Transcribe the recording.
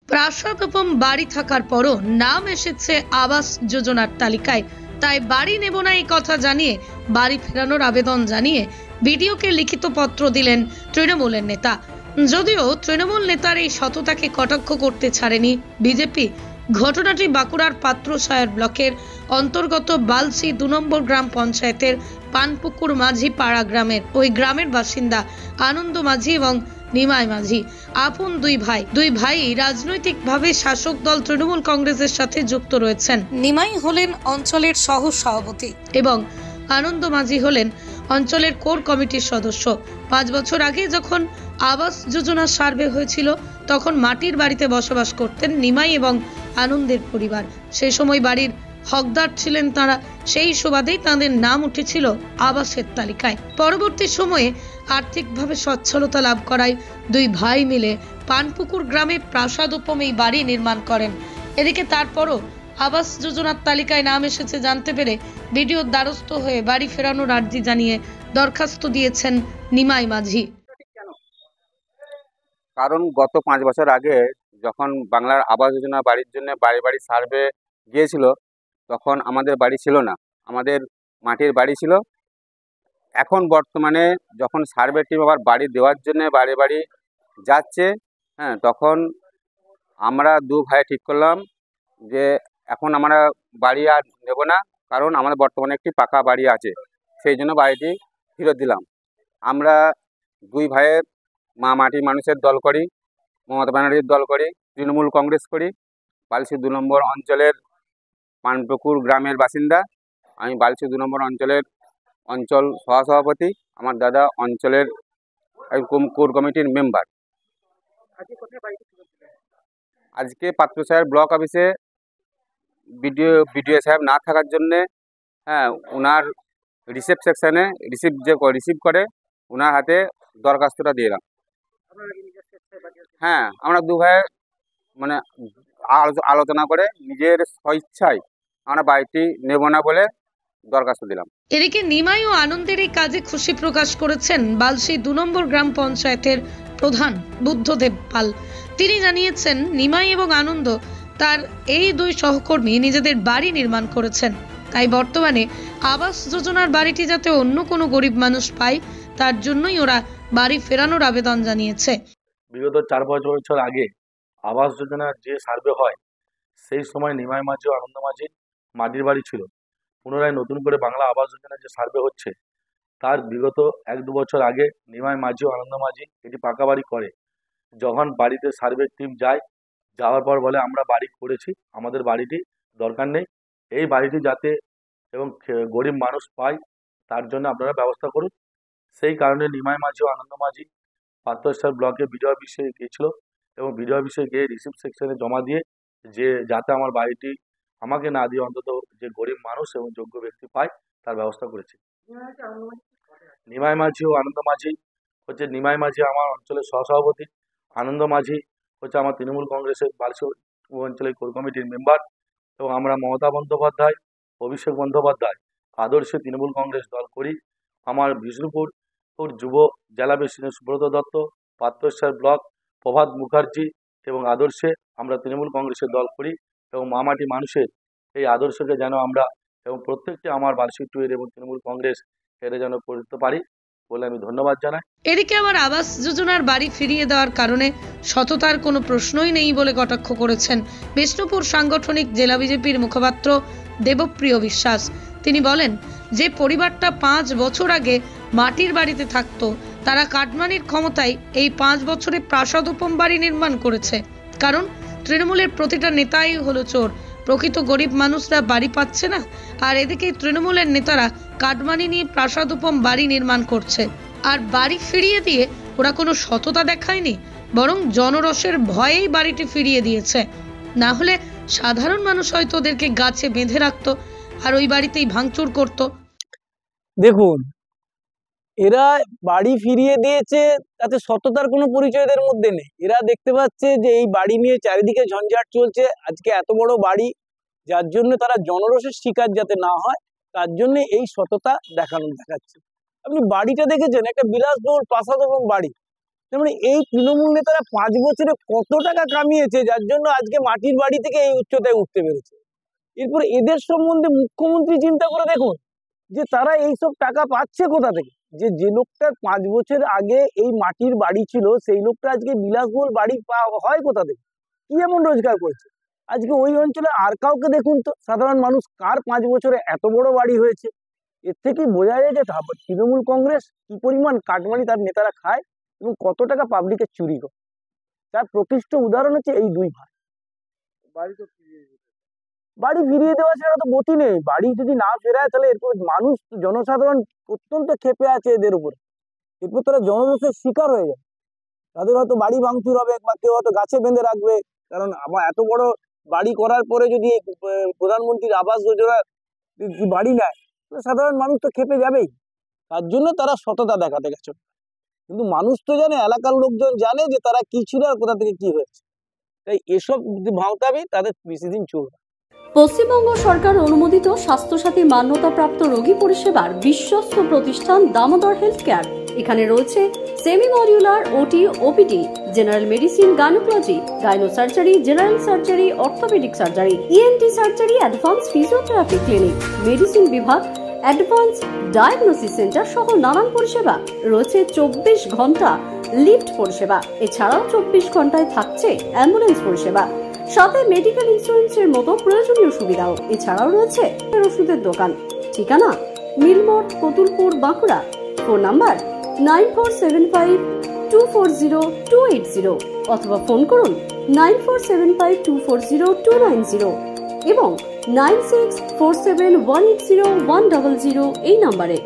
প্রাসাদোপম বাড়ি থাকার পরও নাম এসেছে আবাস যোজনার তালিকায়, তাই বাড়ি নেব না এই কথা জানিয়ে বাড়ি ফেরানোর আবেদন জানিয়ে বিডিওকে লিখিত পত্র দিলেন তৃণমূলের নেতা। যদিও তৃণমূল নেতার এই সততাকে কটাক্ষ করতে ছাড়েনি বিজেপি। ঘটনাটি বাঁকুড়ার পাত্রসায়র ব্লকের অন্তর্গত বালসি ২ নম্বর গ্রাম পঞ্চায়েতের পানপুকুর মাঝি পাড়া গ্রামের ওই গ্রামের বাসিন্দা আনন্দ মাঝি এবং নিমাই মাঝি আপন দুই ভাই রাজনৈতিকভাবে শাসক দল তৃণমূল কংগ্রেসের সাথে যুক্ত রয়েছেন। নিমাই হলেন অঞ্চলের সহ সভাপতি এবং আনন্দ মাঝি হলেন অঞ্চলের কোর কমিটির সদস্য। 5 বছর আগে যখন আবাস যোজনা সার্ভে হয়েছিল তখন মাটির বাড়িতে বসবাস করতেন নিমাই এবং আনন্দের পরিবার। সেই সময় বাড়ির হকদার ছিলেন তারা, সেই সুবাদেই তাদের নাম উঠেছিল আবাসের তালিকায়। পরবর্তী সময়ে আর্থিকভাবে সচ্ছলতা লাভ করায় দুই ভাই মিলে পানপুকুর গ্রামে প্রাসাদোপম এই বাড়ি নির্মাণ করেন। এদিকে তারপরও আবাস যোজনার তালিকায় নাম এসেছে জানতে পেরে বিডিওর দ্বারস্থ হয়ে বাড়ি ফেরানোর আর্জি জানিয়ে দরখাস্ত দিয়েছেন নিমাই মাঝি। কারণ গত 5 বছর আগে যখন বাংলার আবাস যোজনা বাড়ির জন্য বাড়ি বাড়ি সার্ভে গিয়েছিল তখন আমাদের বাড়ি ছিল না, আমাদের মাটির বাড়ি ছিল। এখন বর্তমানে যখন সার্ভে টিম আবার বাড়ি দেওয়ার জন্য বাড়ি বাড়ি যাচ্ছে, তখন আমরা 2 ভাই ঠিক করলাম যে এখন আমরা বাড়ি আর নেব না, কারণ আমাদের বর্তমানে একটি পাকা বাড়ি আছে, সেই জন্য বাড়িটি ফেরত দিলাম। আমরা 2 ভাইয়ের মা মাটি মানুষের দল করি, মমতা ব্যানার্জির দল করি, তৃণমূল কংগ্রেস করি। বালসি 2 নম্বর অঞ্চলের পানপুকুর গ্রামের বাসিন্দা। আমি বালসি 2 নম্বর অঞ্চলের অঞ্চল সহসভাপতি, আমার দাদা অঞ্চলের কোর কমিটির মেম্বার। আজকে পাত্রসায়র ব্লক অফিসে বিডিও সাহেব না থাকার জন্যে ওনার রিসিভ সেকশনে রিসিভ করে ওনার হাতে দরখাস্তটা দিলাম। আমরা 2 ভাই মানে আলোচনা করে নিজের স্বইচ্ছায় আমরা বাড়িটি নেব না বলে দরখাস্ত দিলাম। এদিকে নিমাই ও আনন্দের এই কাজে খুশি প্রকাশ করেছেন বালসি 2 নম্বর গ্রাম পঞ্চায়েতের প্রধান বুদ্ধদেব পাল। তিনি জানিয়েছেন নিমাই এবং আনন্দ তার এই 2 সহকর্মী নিজেদের বাড়ি নির্মাণ করেছেন, তাই বর্তমানে আবাস যোজনার বাড়িটি যাতে অন্য কোনো গরিব মানুষ পায় তার জন্যই ওরা বাড়ি ফেরানোর আবেদন জানিয়েছে। বিগত 4 বছর আগে আবাস যোজনার যে সার্ভে হয় সেই সময় নিমাই মাঝি ও আনন্দ মাঝির মাটির বাড়ি ছিল। পুনরায় নতুন করে বাংলা আবাস যোজনার যে সার্ভে হচ্ছে তার বিগত 1-2 বছর আগে নিমাই মাঝি ও আনন্দ মাঝি এটি পাকা বাড়ি করে। যখন বাড়িতে সার্ভে টিম যাওয়ার পর বলে আমরা বাড়ি করেছি, আমাদের বাড়িটি দরকার নেই, এই বাড়িটি যাতে এবং গরিব মানুষ পায় তার জন্য আপনারা ব্যবস্থা করুন। সেই কারণে নিমাই মাঝি ও আনন্দ মাঝি পাত্রসায়র ব্লকে বিডিও অফিসে গিয়েছিল এবং বিডিও অফিসে গিয়ে রিসিভ সেকশনে জমা দিয়ে যে যাতে আমার বাড়িটি আমাকে না দিয়ে অন্তত যে গরিব মানুষ এবং যোগ্য ব্যক্তি পায় তার ব্যবস্থা করেছি। নিমাই মাঝি ও আনন্দ মাঝি হচ্ছে, নিমাই মাঝি আমার অঞ্চলের সহসভাপতি, আনন্দ মাঝি হচ্ছে আমার তৃণমূল কংগ্রেসের বালসি অঞ্চলের কোর কমিটির মেম্বার এবং আমরা মমতা বন্দ্যোপাধ্যায়, অভিষেক বন্দ্যোপাধ্যায় আদর্শে তৃণমূল কংগ্রেস দল করি। আমার বিষ্ণুপুর যুব জেলা প্রেসিডেন্ট সুব্রত দত্ত, পাত্রসায়র ব্লক প্রভাত মুখার্জি এবং আদর্শে আমরা তৃণমূল কংগ্রেসের দল করি এবং মামাটি মানুষের এই আদর্শকে যেন আমরা এবং প্রত্যেকটি আমার বালসি 2 এবং তৃণমূল কংগ্রেস এটা যেন করতে পারি বলে আমি ধন্যবাদ জানাই। এদিকে আবার আবাস যোজনার বাড়ি ফিরিয়ে দেওয়ার কারণে সততার কোনো প্রশ্নই নেই বলে কটাক্ষ করেছেন বিষ্ণুপুর সাংগঠনিক জেলা বিজেপির মুখপাত্র দেবপ্রিয় বিশ্বাস। তিনি বলেন যে পরিবারটা 5 বছর আগে মাটির বাড়িতে থাকতো তারা কাটমানির ক্ষমতায় এই 5 বছরে প্রাসাদোপম বাড়ি নির্মাণ করেছে, কারণ তৃণমূলের প্রতিটা নেতাই হলো চোর, প্রকৃত গরিব মানুষরা বাড়ি পাচ্ছে না। আর এদিকে তৃণমূলের নেতারা কাটমানি নিয়ে প্রাসাদোপম বাড়ি নির্মাণ করছে, আর বাড়ি ফিরিয়ে দিয়ে ওরা কোনো সততা দেখায়নি, বরং জনরসের ভয়েই বাড়িটি ফিরিয়ে দিয়েছে। না হলে সাধারণ মানুষ হয়তো ওদেরকে গাছে বেঁধে রাখতো আর ওই বাড়িতেই ভাঙচুর করতো। দেখুন, এরা বাড়ি ফিরিয়ে দিয়েছে, তাতে সততার কোনো পরিচয় এদের মধ্যে নেই। এরা দেখতে পাচ্ছে যে এই বাড়ি নিয়ে চারিদিকে ঝঞ্ঝাট চলছে, আজকে এত বড় বাড়ি, যার জন্য তারা জনরসের শিকার যাতে না হয় তার জন্য এই সততা দেখাচ্ছে। আপনি বাড়িটা দেখেছেন, একটা বিলাসবহুল প্রাসাদোপম বাড়ি, মানে এই তৃণমূল নেতারা 5 বছরে কত টাকা কামিয়েছে, যার জন্য আজকে মাটির বাড়ি থেকে এই উচ্চতায় উঠতে পেরেছে। এরপর এদের সম্বন্ধে মুখ্যমন্ত্রী চিন্তা করে দেখুন যে তারা এইসব টাকা পাচ্ছে কোথা থেকে। যে লোকটার 5 বছর আগে এই মাটির বাড়ি ছিল, সেই লোকটা আজকে বিলাসবহুল বাড়ি হয় কোথা থেকে, কি এমন রোজগার করছে। আজকে ওই অঞ্চলে আর কাউকে দেখুন তো, সাধারণ মানুষ কার 5 বছরে এত বড় বাড়ি হয়েছে। এর থেকেই বোঝা যায় যে তৃণমূল কংগ্রেস কি পরিমাণ কাটমানি তার নেতারা খায় এবং কত টাকা পাবলিকের চুরি করে। তার প্রকৃষ্ট উদাহরণ হচ্ছে এই 2 ভাই। বাড়ি ফিরিয়ে দেওয়া ছাড়া তো গতি নেই। বাড়ি যদি না ফেরায় তাহলে এরপর মানুষ, জনসাধারণ অত্যন্ত ক্ষেপে আছে এদের উপরে। এরপর তারা জনদোষের শিকার হয়ে যায়। তাদের হয়তো বাড়ি ভাঙচুর হবে বা কেউ হয়তো গাছে বেঁধে রাখবে। কারণ আবার এত বড় বাড়ি করার পরে যদি প্রধানমন্ত্রীর আবাস যোজনা বাড়ি নেয়, সাধারণ মানুষ তো ক্ষেপে যাবেই। তার জন্য তারা সততা দেখাতে গেছে। কিন্তু মানুষ তো জানে, এলাকার লোকজন জানে যে তারা কি ছিল আর কোথা থেকে কি হয়েছে। তাই এসব ভাঙতামি তাদের বেশি দিন চলবে। পশ্চিমবঙ্গ সরকার অনুমোদিত স্বাস্থ্যসাথী মান্যতাপ্রাপ্ত রোগী পরিষেবার বিশ্বস্ত প্রতিষ্ঠান দামোদর হেলথ কেয়ার। এখানে রয়েছে semi modular OT, OPD, general medicine, gynaecology, gynae surgery, general surgery, orthopaedic surgery, ENT surgery, advance physiotherapy clinic, medicine বিভাগ, অ্যাডভান্স ডায়াগনোসিস সেন্টার সহ নানান পরিষেবা রয়েছে। 24 ঘন্টা লিফট পরিষেবা, এছাড়াও 24 ঘন্টায় থাকছে অ্যাম্বুলেন্স পরিষেবা, সাথে মেডিকেল ইন্স্যুরেন্সের মতো প্রয়োজনীয় সুবিধাও। এছাড়াও রয়েছে ওষুধের দোকান। ঠিকানা মিলমোড়, কতুলপুর, বাঁকুড়া। ফোন নাম্বার 9475240280 অথবা ফোন করুন 9475240290 এবং 9647180100 এই নম্বরে।